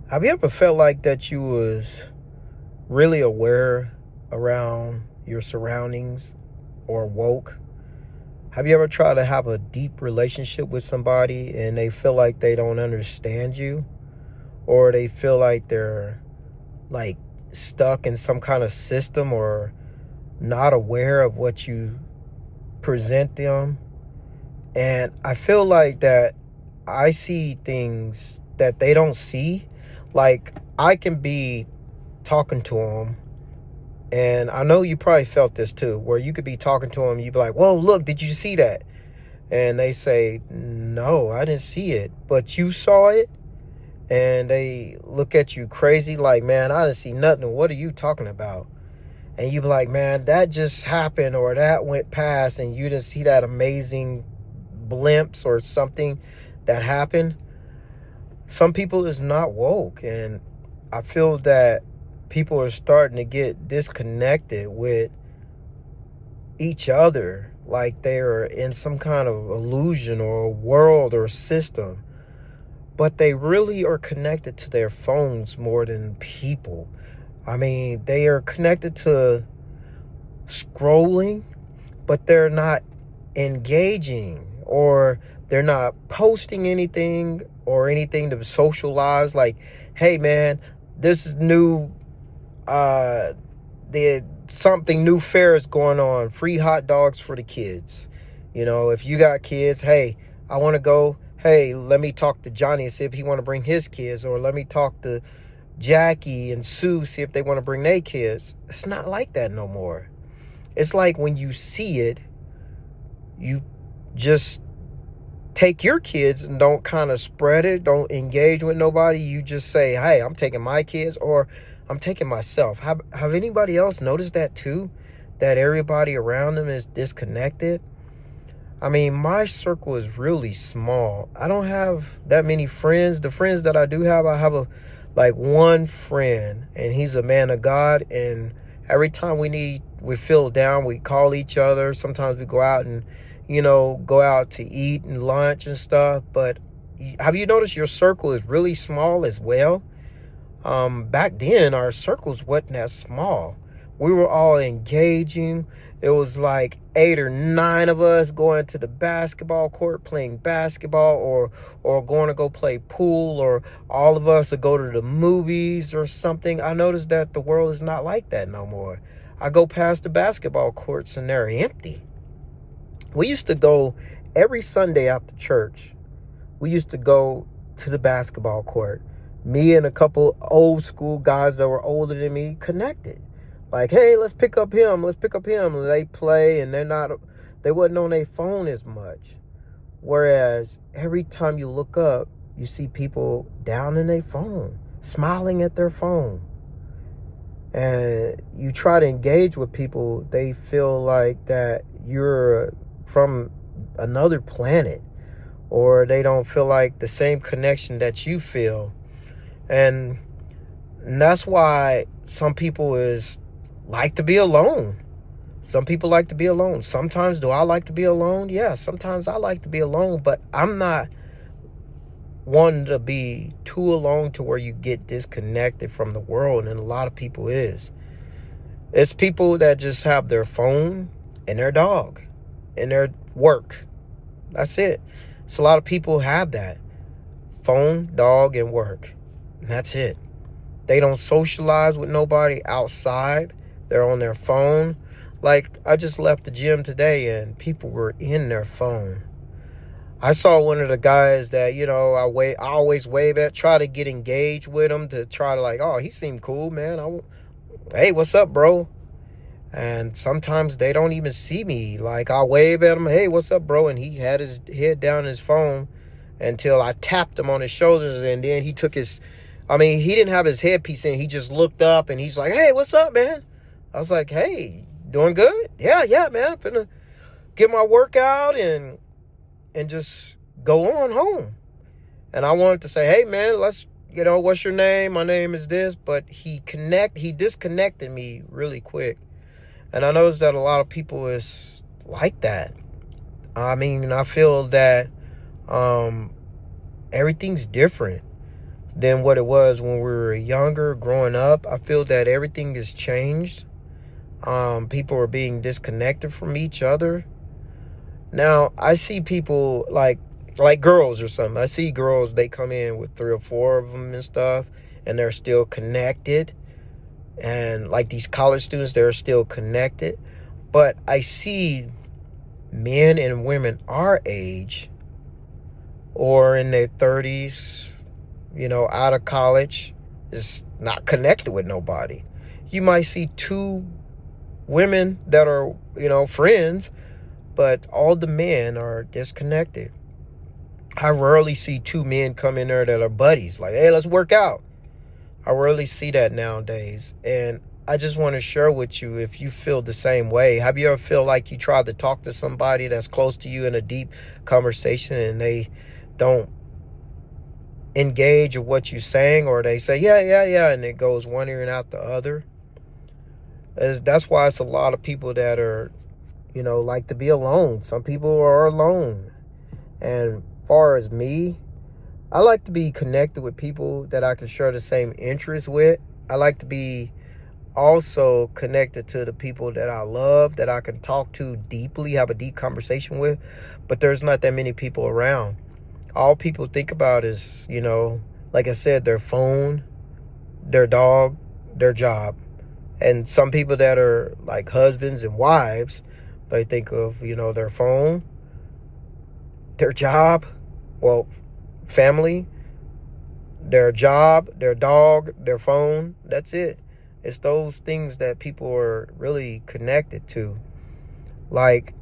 Have you ever felt like that you was really aware around your surroundings or woke? Have you ever tried to have a deep relationship with somebody and they feel like they don't understand you, or they feel like they're like stuck in some kind of system or not aware of what you present them? And I feel like that I see things that they don't see. Like, I can be talking to them, and I know you probably felt this too, where you could be talking to them, you'd be like, whoa, look, did you see that? And they say, no, I didn't see it, but you saw it. And they look at you crazy like, man, I didn't see nothing. What are you talking about? And you be like, man, that just happened, or that went past, and you didn't see that amazing glimpse or something that happened. Some people is not woke, and I feel that people are starting to get disconnected with each other, like they're in some kind of illusion or a world or a system, but they really are connected to their phones more than people. I mean, they are connected to scrolling, but they're not engaging, or they're not posting anything or anything to socialize. Like, hey man, this is new, the something new fair is going on, free hot dogs for the kids. If you got kids, hey, I want to go. Hey, let me talk to Johnny and see if he want to bring his kids, or let me talk to Jackie and Sue, see if they want to bring their kids. It's not like that no more. It's like when you see it, you just take your kids and don't kind of spread it, don't engage with nobody. You just say, hey, I'm taking my kids, or I'm taking myself. Have anybody else noticed that too? That everybody around them is disconnected? I mean, my circle is really small. I don't have that many friends. The friends that I do have, I have like one friend, and he's a man of God. And every time we feel down, we call each other. Sometimes we go out and, go out to eat and lunch and stuff. But have you noticed your circle is really small as well? Back then, our circles wasn't that small. We were all engaging. It was like 8 or 9 of us going to the basketball court playing basketball, or going to go play pool, or all of us would go to the movies or something. I noticed that the world is not like that no more. I go past the basketball courts and they're empty. We used to go every Sunday after church. We used to go to the basketball court. Me and a couple old school guys that were older than me connected. Like, hey, let's pick up him. And they play, and they wasn't on their phone as much. Whereas every time you look up, you see people down in their phone, smiling at their phone. And you try to engage with people, they feel like that you're from another planet, or they don't feel like the same connection that you feel. And that's why some people like to be alone. Some people like to be alone. Sometimes do I like to be alone? Yeah, sometimes I like to be alone, but I'm not one to be too alone to where you get disconnected from the world, and a lot of people is. It's people that just have their phone and their dog and their work. That's it. So a lot of people have that. Phone, dog, and work. And that's it. They don't socialize with nobody outside. They're on their phone. Like, I just left the gym today and people were in their phone. I saw one of the guys that, I always wave at, try to get engaged with him, to try to like, oh, he seemed cool, man. Hey, what's up, bro? And sometimes they don't even see me. Like, I wave at him, hey, what's up, bro? And he had his head down his phone until I tapped him on his shoulders, and then he took he didn't have his headpiece in. He just looked up and he's like, hey, what's up, man? I was like, hey, doing good? Yeah, man. I'm finna get my workout and just go on home. And I wanted to say, hey, man, let's, what's your name? My name is this. But he disconnected me really quick. And I noticed that a lot of people is like that. I mean, I feel that everything's different. than what it was when we were younger, growing up. I feel that everything has changed. People are being disconnected from each other. Now, I see people like girls or something. I see girls, they come in with 3 or 4 of them and stuff, and they're still connected. And like these college students, they're still connected. But I see men and women our age or in their 30s, out of college, is not connected with nobody. You might see 2 women that are, friends, but all the men are disconnected. I rarely see 2 men come in there that are buddies, like, hey, let's work out. I rarely see that nowadays. And I just want to share with you, if you feel the same way. Have you ever feel like you tried to talk to somebody that's close to you in a deep conversation and they don't engage with what you're saying, or they say, yeah, and it goes one ear and out the other? That's why it's a lot of people that are, like to be alone. Some people are alone. And far as me, I like to be connected with people that I can share the same interests with. I like to be also connected to the people that I love, that I can talk to deeply, have a deep conversation with. But there's not that many people around. All people think about is, like I said, their phone, their dog, their job. And some people that are like husbands and wives, they think of, their phone, their job, family, their job, their dog, their phone. That's it. It's those things that people are really connected to. Like,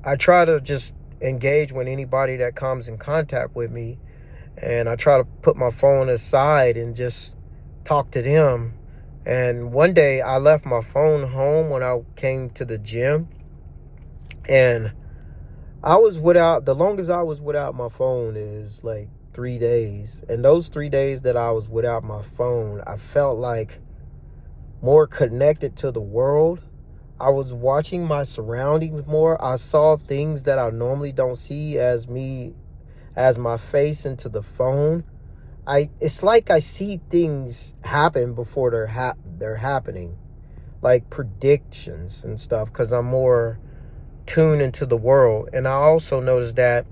I try to just engage with anybody that comes in contact with me, and I try to put my phone aside and just talk to them. And one day I left my phone home when I came to the gym, and the longest I was without my phone is like 3 days. And those 3 days that I was without my phone, I felt like more connected to the world. I was watching my surroundings more. I saw things that I normally don't see as my face into the phone. It's like I see things happen before they're happening, like predictions and stuff, because I'm more tuned into the world. And I also noticed that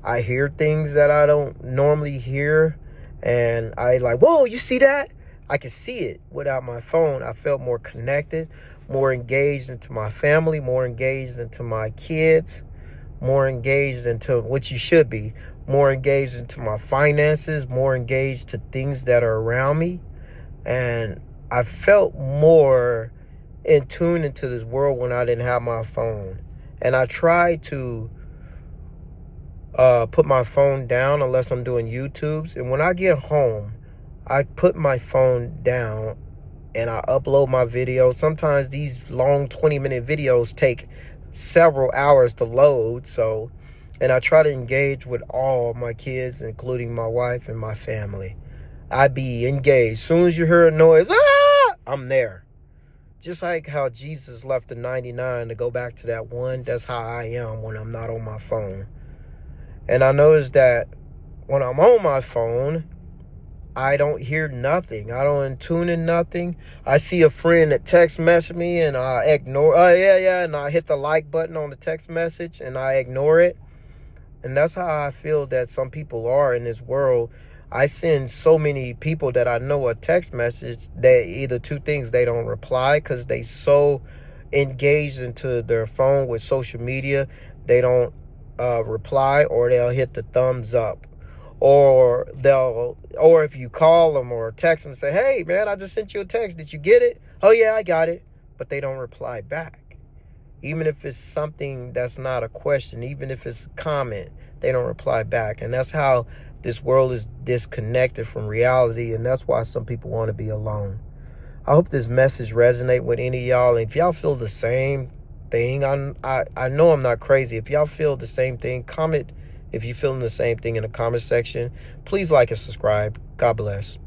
I hear things that I don't normally hear, and I like, whoa, you see that? I can see it without my phone. I felt more connected, more engaged into my family, more engaged into my kids, more engaged into what you should be, more engaged into my finances, more engaged to things that are around me. And I felt more in tune into this world when I didn't have my phone. And I try to put my phone down unless I'm doing YouTubes. And when I get home, I put my phone down and I upload my videos. Sometimes these long 20-minute videos take several hours to load. And I try to engage with all my kids, including my wife and my family. I be engaged. Soon as you hear a noise, I'm there. Just like how Jesus left the 99 to go back to that one, that's how I am when I'm not on my phone. And I notice that when I'm on my phone, I don't hear nothing. I don't tune in nothing. I see a friend that text message me and I ignore, and I hit the like button on the text message and I ignore it. And that's how I feel that some people are in this world. I send so many people that I know a text message that either 2 things, they don't reply because they so engaged into their phone with social media, they don't reply, or they'll hit the thumbs up, or if you call them or text them and say, hey man, I just sent you a text, did you get it? Oh yeah, I got it. But they don't reply back. Even if it's something that's not a question, even if it's a comment, they don't reply back. And that's how this world is disconnected from reality, and that's why some people want to be alone. I hope this message resonate with any of y'all. And if y'all feel the same thing, I know I'm not crazy. If y'all feel the same thing, comment if you're feeling the same thing in the comment section. Please like and subscribe. God bless.